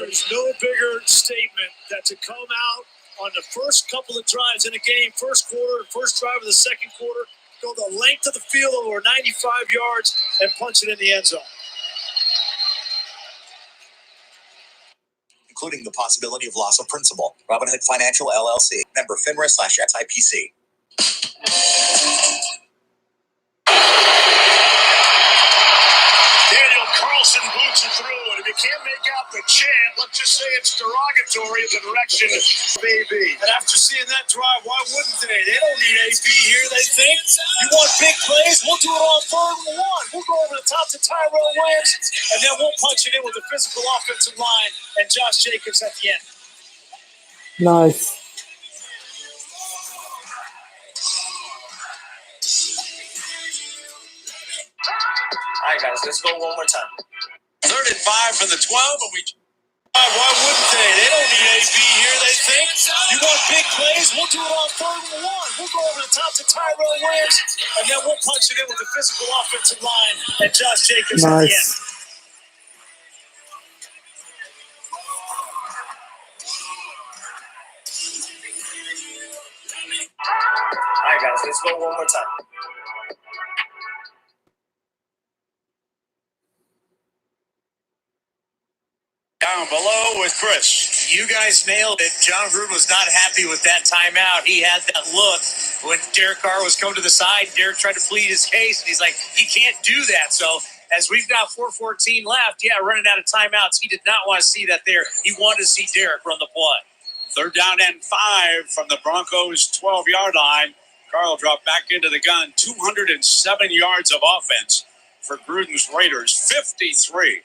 There's no bigger statement than to come out on the first couple of drives in a game, first quarter, first drive of the second quarter, go the length of the field over 95 yards and punch it in the end zone. Including the possibility of loss of principal. Robinhood Financial LLC. Member FINRA/SIPC. Daniel Carlson boots it through, and if you can't make out the chant, let's just say it's derogatory in the direction of AB. And after seeing that drive, why wouldn't they? They don't need AB here, they think. You want big plays? We'll do it on 3rd and 1. We'll go over the top to Tyrell Williams, and then we'll punch it in with the physical offensive line and Josh Jacobs at the end. Nice. All right, guys, let's go one more time. 3rd and 5 from the 12, and why wouldn't they? They don't need AB here, they think. You want big plays? We'll do it on 3rd and 1. We'll go over the top to Tyrell Williams, and then we'll punch it in with the physical offensive line and Josh Jacobs at the end. All right, guys, let's go one more time. Down below with Chris. You guys nailed it. John Gruden was not happy with that timeout. He had that look when Derek Carr was coming to the side. Derek tried to plead his case, and he's like, he can't do that. So as we've got 4:14 left, running out of timeouts, he did not want to see that there. He wanted to see Derek run the play. 3rd down and 5 from the Broncos' 12-yard line. Carl dropped back into the gun. 207 yards of offense for Gruden's Raiders. 53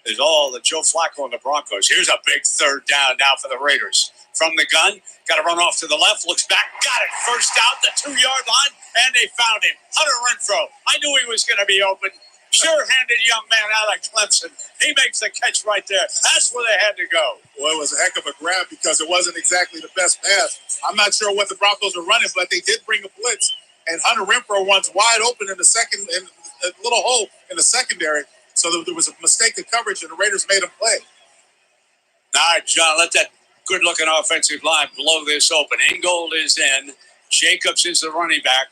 is all that Joe Flacco and the Broncos. Here's a big 3rd down now for the Raiders. From the gun, got to run off to the left, looks back, got it. First out, the 2-yard line, and they found him. Hunter Renfrow. I knew he was going to be open. Sure-handed young man out of Clemson. He makes the catch right there. That's where they had to go. Well, it was a heck of a grab because it wasn't exactly the best pass. I'm not sure what the Broncos were running, but they did bring a blitz. And Hunter Renfrow runs wide open in the second, in a little hole in the secondary. So there was a mistake of coverage, and the Raiders made him play. All right, John, let that good-looking offensive line blow this open. Ingold is in. Jacobs is the running back.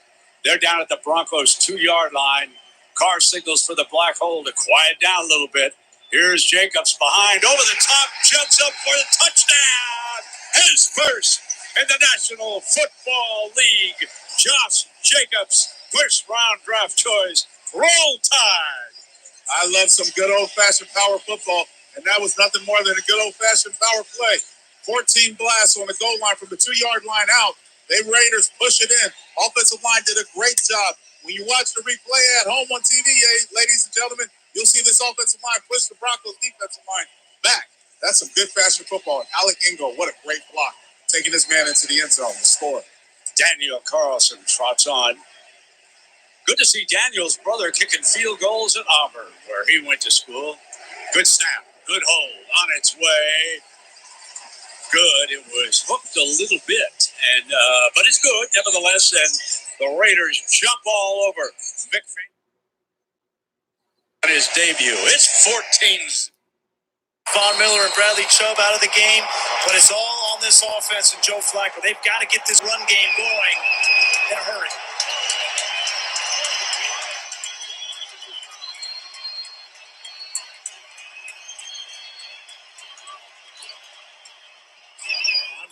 They're down at the Broncos' 2-yard line. Carr signals for the black hole to quiet down a little bit. Here's Jacobs behind, over the top, jumps up for the touchdown. His first in the National Football League. Josh Jacobs, first-round draft choice. Roll Tide. I love some good old-fashioned power football, and that was nothing more than a good old-fashioned power play. 14 blasts on the goal line from the 2-yard line out. They Raiders push it in. Offensive line did a great job. When you watch the replay at home on TV, ladies and gentlemen, you'll see this offensive line push the Broncos defensive line back. That's some good fashion football. And Alec Ingold, what a great block, taking this man into the end zone to score. Daniel Carlson trots on. Good to see Daniel's brother kicking field goals at Auburn, where he went to school. Good snap, good hold, on its way. Good. It was hooked a little bit, and but it's good nevertheless. And the Raiders jump all over Vic on his debut. It's 14. Von Miller and Bradley Chubb out of the game, but it's all on this offense and Joe Flacco. They've got to get this run game going in a hurry.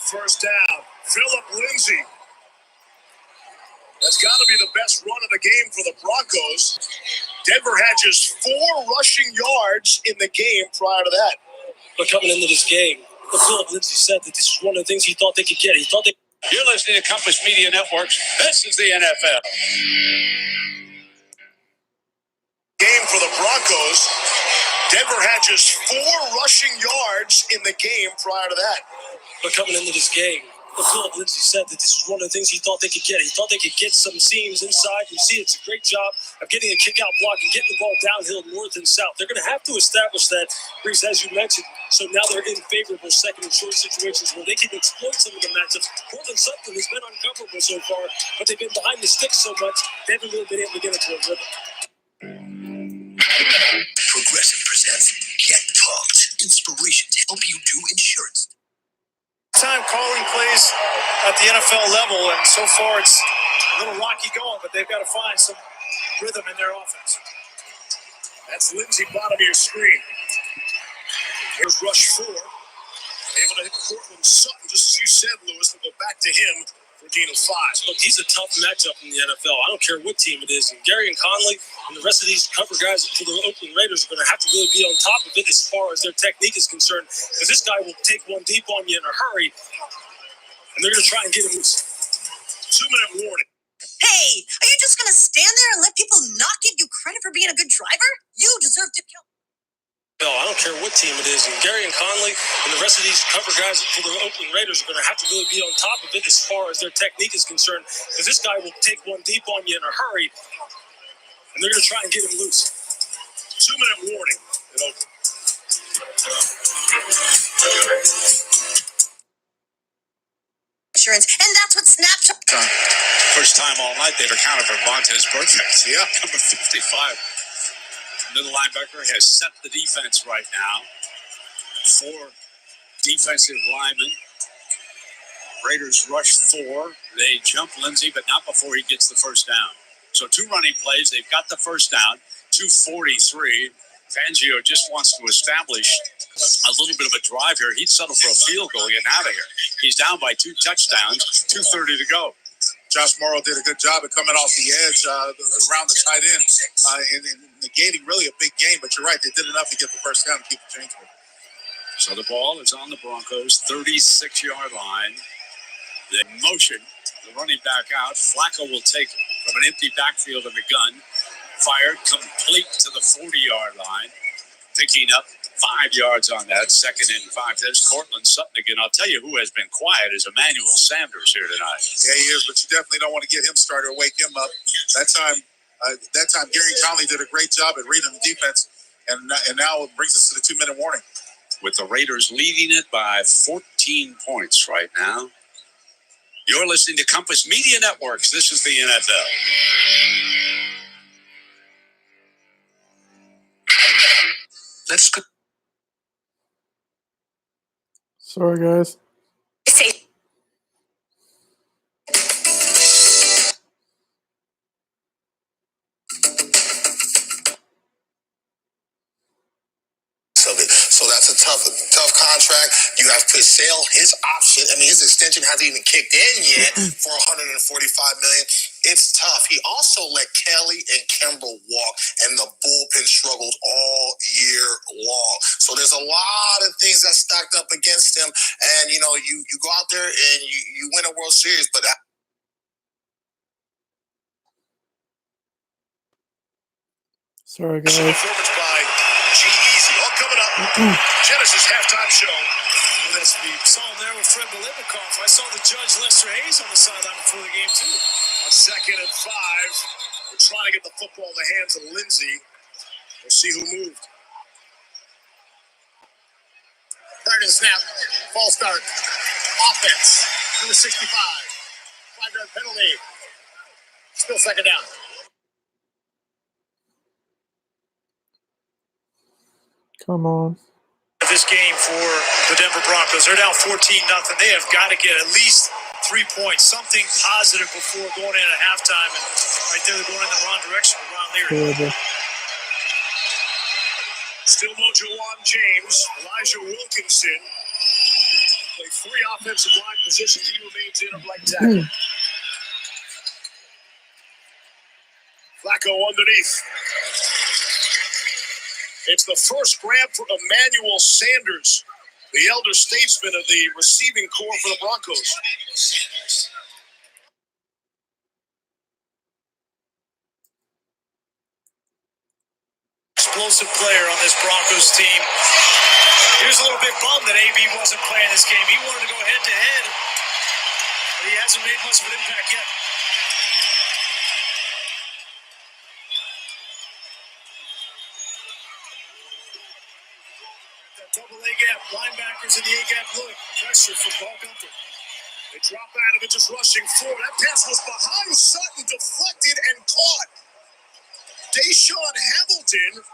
First down, Phillip Lindsay. That's got to be the best run of the game for the Broncos. Denver had just 4 rushing yards in the game prior to that. But coming into this game, Phillip Lindsay said that this was one of the things he thought they could get. He thought they. You're listening to Compass Media Networks. This is the NFL. Game for the Broncos. Denver had just 4 rushing yards in the game prior to that. But coming into this game, Phillip Lindsay said that this was one of the things he thought they could get. He thought they could get some seams inside. You see, it's a great job of getting a kick-out block and getting the ball downhill north and south. They're going to have to establish that, Reese, as you mentioned. So now they're in favorable second and short situations where they can exploit some of the matchups. Portland Sutton has been uncoverable so far, but they've been behind the sticks so much, they haven't really been able to get into a rhythm. Progressive presents Get Pumped. Inspiration to help you do time calling plays at the NFL level, and so far it's a little rocky going, but they've got to find some rhythm in their offense. That's Lindsey, bottom of your screen. Here's rush 4. Able to hit Cortland Sutton, just as you said, Lewis. We'll go back to him for gain of 5. Look, he's a tough matchup in the NFL. I don't care what team it is. And Gary and Conley and the rest of these cover guys for the Oakland Raiders are going to have to really be on top of it as far as their technique is concerned, because this guy will take one deep on you in a hurry, and they're going to try and get him loose. 2-minute warning. Hey, are you just going to stand there and let people not give you credit for being a good driver? You deserve to kill. I don't care what team it is. And Gary and Conley and the rest of these cover guys for the Oakland Raiders are going to have to really be on top of it as far as their technique is concerned, because this guy will take one deep on you in a hurry, and they're going to try and get him loose. 2-minute warning at Oakland. Insurance, and that's what Snapshot. First time all night they've accounted for Vontae's birthday. Yeah. Number 55. Middle linebacker has set the defense right now. 4 defensive linemen. Raiders rush 4. They jump Lindsey, but not before he gets the first down. So 2 running plays. They've got the first down. 2:43. Fangio just wants to establish a little bit of a drive here. He'd settle for a field goal getting out of here. He's down by 2 touchdowns. 2:30 to go. Josh Morrow did a good job of coming off the edge around the tight end and negating really a big game. But you're right, they did enough to get the first down and keep the change moving. So the ball is on the Broncos' 36-yard line. The motion, the running back out. Flacco will take from an empty backfield in the gun. Fired complete to the 40-yard line. Picking up 5 yards on that, 2nd and 5. There's Cortland Sutton again. I'll tell you who has been quiet is Emmanuel Sanders here tonight. Yeah, he is, but you definitely don't want to get him started or wake him up. That time, Gary Conley did a great job at reading the defense, and now it brings us to the 2-minute warning. With the Raiders leading it by 14 points right now. You're listening to Compass Media Networks. This is the NFL. Let's go. Sorry, guys. So that's a tough contract. You have to sell his option. I mean, his extension hasn't even kicked in yet for $145 million. It's tough. He also let Kelly and Kimbrell walk, and the bullpen struggled all year long. So there's a lot of things that stacked up against him. And, you go out there and you win a World Series, but Sorry, guys. Performance by G-Eazy. All coming up. Genesis halftime show. With SB. Saw him there with Fred Biletnikoff. I saw the judge Lester Hayes on the sideline before the game, too. On 2nd and 5. We're trying to get the football in the hands of Lindsey. We'll see who moved. 3rd and snap. False start. Offense. Number 65. 5-yard penalty. Still 2nd down. Come on. This game for the Denver Broncos. They're down 14-0. They have got to get at least 3 points, something positive before going in at halftime. And right there, they're going in the wrong direction with Ron Leary. Terrible. Still no Jawan James. Elijah Wilkinson. Play 3 offensive line positions. He remains in a right tackle. Flacco underneath. It's the first grab for Emmanuel Sanders, the elder statesman of the receiving corps for the Broncos. Explosive player on this Broncos team. He was a little bit bummed that AB wasn't playing this game. He wanted to go head-to-head, but he hasn't made much of an impact yet. Double A-gap, linebackers in the A-gap look. Pressure from Paul Gunther. They drop out of it, just rushing forward. That pass was behind Sutton, deflected and caught. Deshaun Hamilton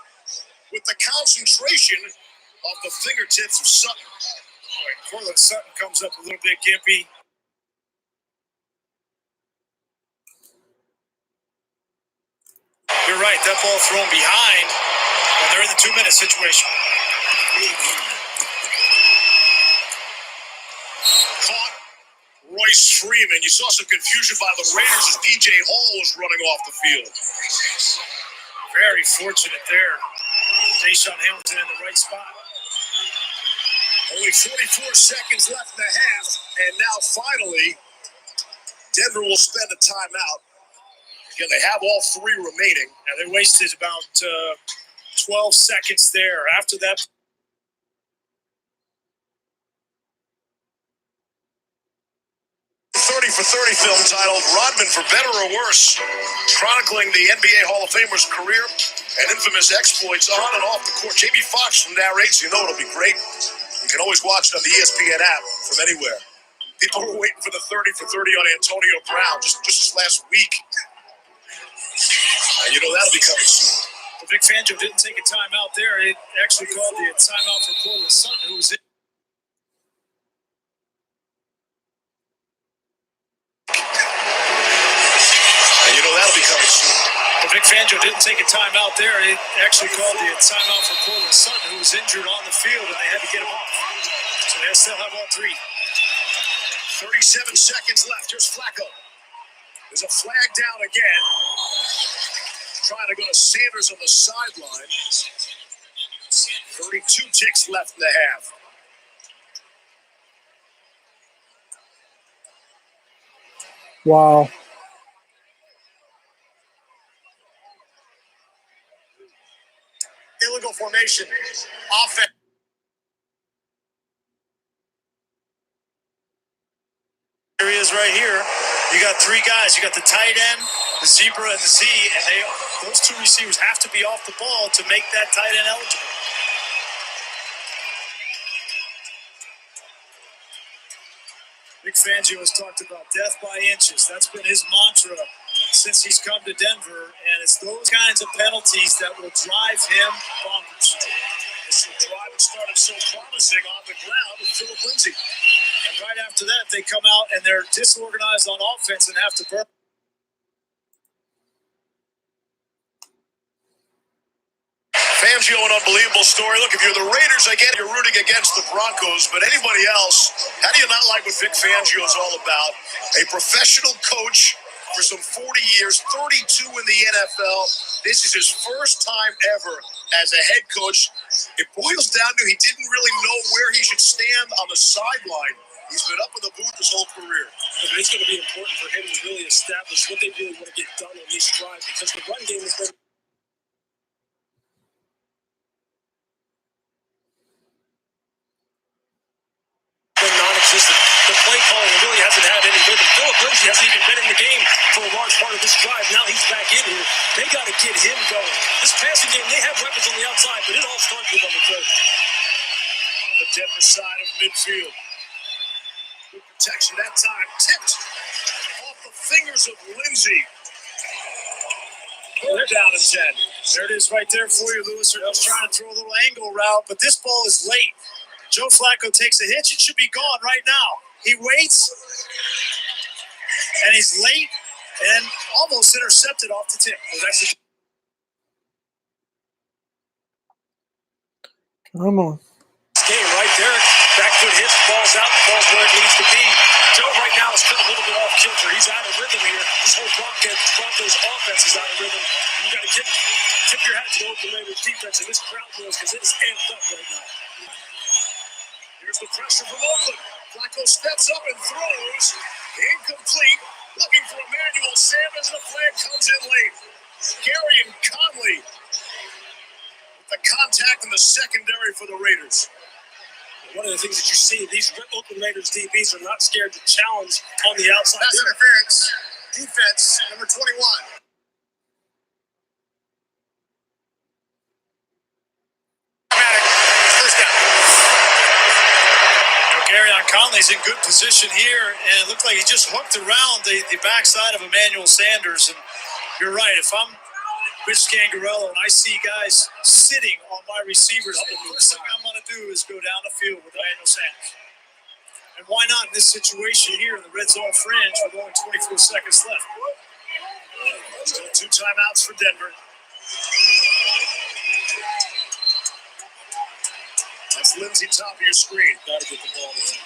with the concentration of the fingertips of Sutton. Cortland Sutton comes up a little bit gimpy. You're right, that ball thrown behind when they're in the 2-minute situation. Caught Royce Freeman. You saw some confusion by the Raiders as DJ Hall was running off the field. Very fortunate there. Deshaun Hamilton in the right spot. Only 44 seconds left in the half, and now finally, Denver will spend a timeout. Again, they have all 3 remaining. And they wasted about 12 seconds there. After that, "30 for 30" film titled "Rodman for Better or Worse," chronicling the NBA Hall of Famer's career and infamous exploits on and off the court. Jamie Foxx narrates. You know it'll be great. You can always watch it on the ESPN app from anywhere. People were waiting for the 30 for 30 on Antonio Brown just this last week. And you know that'll be coming soon. Vic Fangio didn't take a timeout there. It actually called the timeout for Cortland Sutton, who was in. And you know that'll be coming soon. Vic Fangio didn't take a timeout there. It actually called the timeout for Cortland Sutton, who was injured on the field, and they had to get him off. So they still have all 3. 37 seconds left. Here's Flacco. There's a flag down again. Trying to go to Sanders on the sideline. 32 ticks left in the half. Wow. Illegal formation. Offense. Here he is right here. You got 3 guys. You got the tight end, the zebra, and the Z, and those 2 receivers have to be off the ball to make that tight end eligible. Vic Fangio has talked about death by inches. That's been his mantra since he's come to Denver, and it's those kinds of penalties that will drive him bonkers. This drive started so promising on the ground with Philip Lindsay. And right after that, they come out and they're disorganized on offense and have to burn. Fangio, an unbelievable story. Look, if you're the Raiders, I get you're rooting against the Broncos, but anybody else, how do you not like what Vic Fangio is all about? A professional coach for some 40 years, 32 in the NFL. This is his first time ever as a head coach. It boils down to he didn't really know where he should stand on the sideline. He's been up in the booth his whole career. But it's going to be important for him to really establish what they really want to get done on this drive, because the run game has been non-existent. The play calling really hasn't had any rhythm. Philip Lindsay hasn't even been in the game for a large part of this drive. Now he's back in here. They got to get him going. This passing game, they have weapons on the outside, but it all starts with on the coach. On the Denver side of midfield. Good protection that time. Tipped off the fingers of Lindsay. They're down in 10. There it is right there for you, Lewis. They're just trying to throw a little angle route, but this ball is late. Joe Flacco takes a hitch. It should be gone right now. He waits, and he's late and almost intercepted off the tip. Well, that's the Come on. game right there. Back foot hits, the ball's out, the ball's where it needs to be. Joe right now is a little bit off kilter. He's out of rhythm here. This whole Broncos offense is out of rhythm. You got to tip your hat to the Oakland Raiders defense, and this crowd knows because it is amped up right now. Here's the pressure from Oakland. Flacco steps up and throws. Incomplete. Looking for Emmanuel Sanders, and the flag comes in late. Gary and Conley with the contact in the secondary for the Raiders. One of the things that you see, these Oakland Raiders DBs are not scared to challenge on the outside. Pass interference. Defense, number 21. First down. Gary on Conley's in good position here, and it looked like he just hooked around the backside of Emmanuel Sanders. And you're right, if I'm Rich Scangarello and I see guys sitting on my receivers, the first thing I'm going to do is go down the field with Emmanuel Sanders. And why not in this situation here in the red zone fringe with only 24 seconds left? Still 2 timeouts for Denver. That's Lindsey, top of your screen. Got to get the ball to him.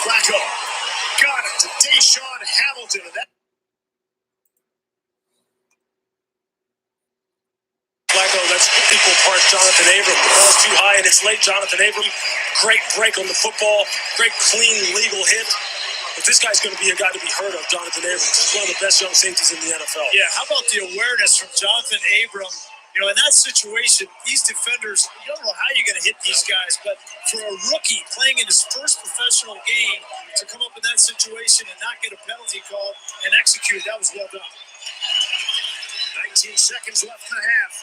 Flacco got it to Deshaun Hamilton. And that Flacco, that's equal parts Jonathan Abram. The ball's too high and it's late. Jonathan Abram, great break on the football, great clean legal hit. If this guy's going to be a guy to be heard of, Jonathan Abram, he's one of the best young safeties in the NFL. Yeah, how about the awareness from Jonathan Abram? You know, in that situation, these defenders, you don't know how you're going to hit these guys, but for a rookie playing in his first professional game to come up in that situation and not get a penalty call and execute, that was well done. 19 seconds left in the half.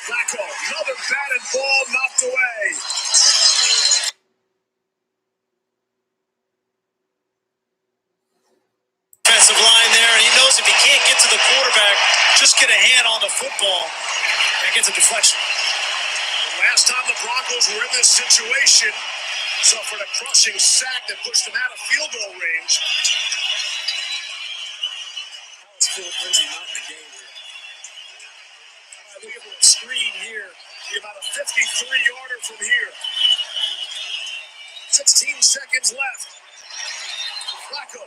Flacco, another batted ball knocked away. Offensive line there, and he knows if he can't get to the quarterback, just get a hand on the football and get the deflection. The last time the Broncos were in this situation, suffered a crushing sack that pushed them out of field goal range. How's Philip Lindsay not in the game here? Look at the screen here. Be about a 53-yarder from here. 16 seconds left. Flacco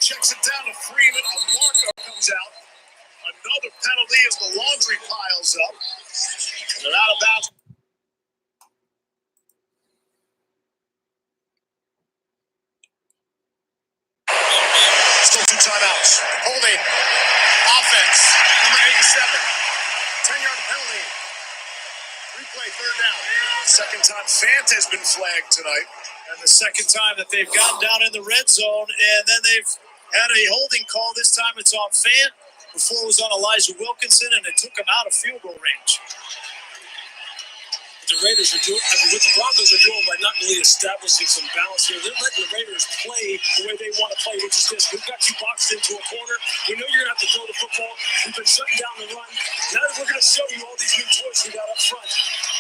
checks it down to Freeman. A marker comes out. Another penalty as the laundry piles up. They're out of bounds. Still 2 timeouts. Holding. Offense. Number 87. 10-yard penalty. Replay, third down. Second time Fant has been flagged tonight. And the second time that they've gotten down in the red zone, and then they've had a holding call. This time it's on Fant. Before it was on Elijah Wilkinson, and it took him out of field goal range. What the Raiders are doing, what the Broncos are doing by not really establishing some balance here, they're letting the Raiders play the way they want to play, which is this. We've got you boxed into a corner. We know you're going to have to throw the football. We've been shutting down the run. Now that we're going to show you all these new toys we got up front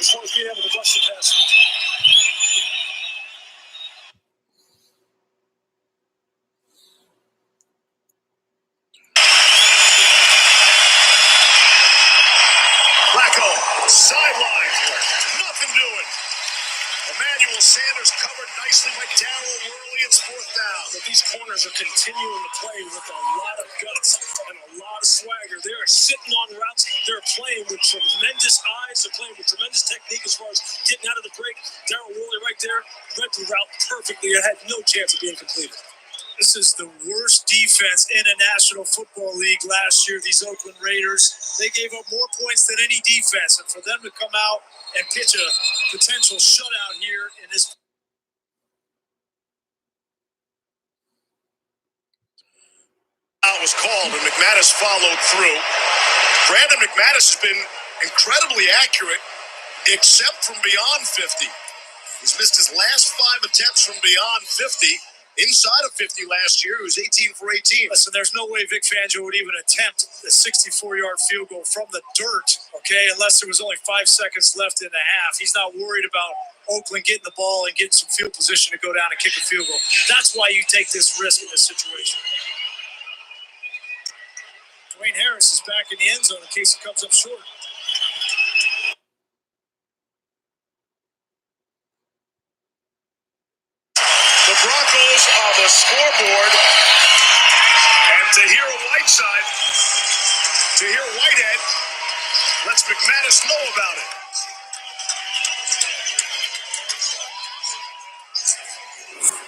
as far as being able to rush the passer. Flacco, sideline, nothing doing. Emmanuel Sanders covered nicely by Darrell Worley. It's 4th down. But these corners are continuing to play with a lot of guts and a lot of swagger. They are sitting on routes. They're playing with tremendous eyes. They're playing with tremendous technique as far as getting out of the break. Darrell Worley right there read the route perfectly. It had no chance of being completed. This is the worst defense in a National Football League last year, these Oakland Raiders. They gave up more points than any defense, and for them to come out and pitch a potential shutout here in this. Out was called, and McManus followed through. Brandon McManus has been incredibly accurate, except from beyond 50. He's missed his last 5 attempts from beyond 50. Inside of 50 last year, he was 18 for 18. Listen, there's no way Vic Fangio would even attempt a 64-yard field goal from the dirt, okay, unless there was only 5 seconds left in the half. He's not worried about Oakland getting the ball and getting some field position to go down and kick a field goal. That's why you take this risk in this situation. Dwayne Harris is back in the end zone in case he comes up short. The Broncos on the scoreboard, and Tahir Whitehead lets McManus know about it.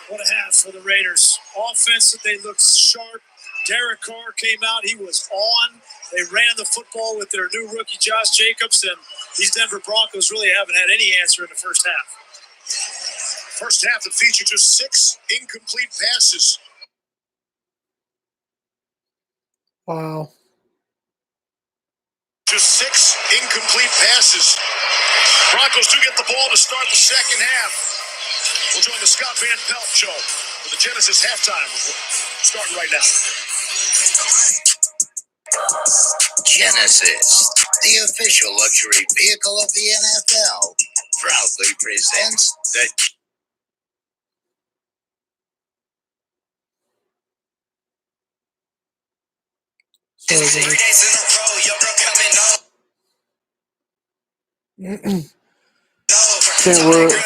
What a half for the Raiders. Offense, they looked sharp. Derek Carr came out. He was on. They ran the football with their new rookie, Josh Jacobs, and these Denver Broncos really haven't had any answer in the first half. First half that featured just 6 incomplete passes. Wow. Just 6 incomplete passes. Broncos do get the ball to start the second half. We'll join the Scott Van Pelt Show with the Genesis halftime. Starting right now. Genesis the official luxury vehicle of the NFL, proudly presents the Sorry, guys.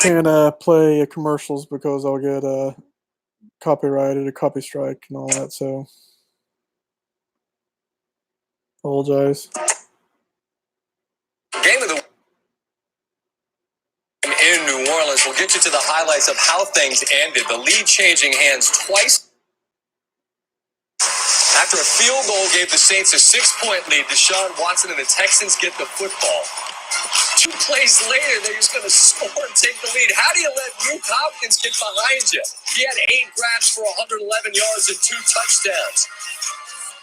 Can't play commercials because I'll get copyrighted, a copy strike, and all that. So, apologize. Game of the in New Orleans. We'll get you to the highlights of how things ended. The lead changing hands twice. After a field goal gave the Saints a 6-point lead, Deshaun Watson and the Texans get the football. 2 plays later, they're just going to score and take the lead. How do you let Luke Hopkins get behind you? He had 8 grabs for 111 yards and 2 touchdowns.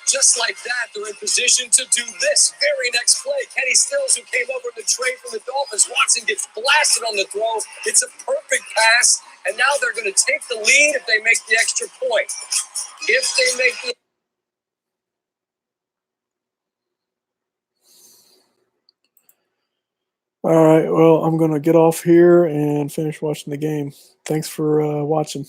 Just like that, they're in position to do this very next play. Kenny Stills, who came over in the trade from the Dolphins, Watson gets blasted on the throw. It's a perfect pass, and now they're going to take the lead if they make the extra point. If they make the All right, well, I'm going to get off here and finish watching the game. Thanks for watching.